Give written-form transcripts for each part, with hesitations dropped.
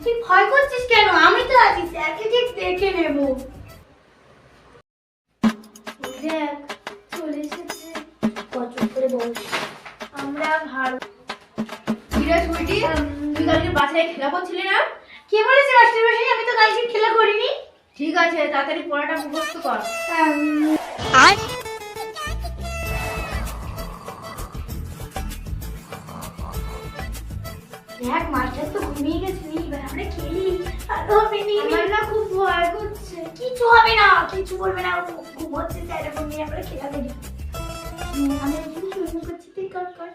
তুই ভয় করছিস কেন? আমি তো আছি, স্যারকে ঠিক দেখে নেব। দেখ চলে এসেছে। কত করে বল? আমরা ভালো। ধীরজ সুইটি, তুই কালকে বাসায় খেলা করছিলি না? কে বলেছে মাস্টারমশাই? আমি তো কালকে খেলা করিনি। ঠিক আছে, তাড়াতাড়ি পড়াটা মুখস্থ কর। আর দেখ মাস্টার তো ঘুমিয়ে গেছে, এবার আমরা খেলি। ভালো হবে নি। আমার না খুব ভয় করছে। কিছু হবে না, কিছু বলবে না, ঘুমোচ্ছে স্যার, এখন নিয়ে আমরা খেলা করি। আমি একটু শুরু করছি, তুই কর কর।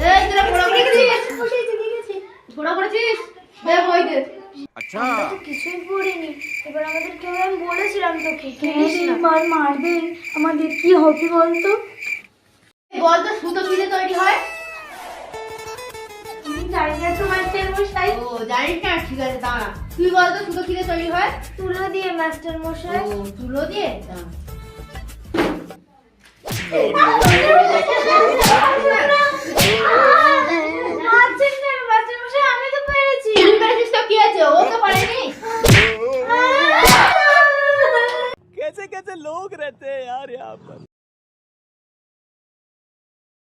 এই তোরা পড়া করেছিস? ঠিক আছে। পড়া করেছিস? দে বই দে। अच्छा আমরা তো কিছুই পড়িনি। এবার আমাদেরকে আমি বলেছিলাম তোকে খেলিস না। এবার মারবে আমাদের, কি হবে বলতো? বল তো সুতো কিনে তৈরি হয়? আমি জানি না তো মাস্টার মশাই। ও জানিস না? ঠিক আছে দাঁড়া। তুই বল তো সুতো কিনে তৈরি হয়? তুলো দিয়ে মাস্টার মশাই। ও তুলো দিয়ে? দাঁড়া। মাস্টার মশাই আমি তো পেরেছি। তুই পেরেছিস তো কি আছে? ও তো পারেনি। कैसे कैसे लोग रहते हैं यार यहाँ पर।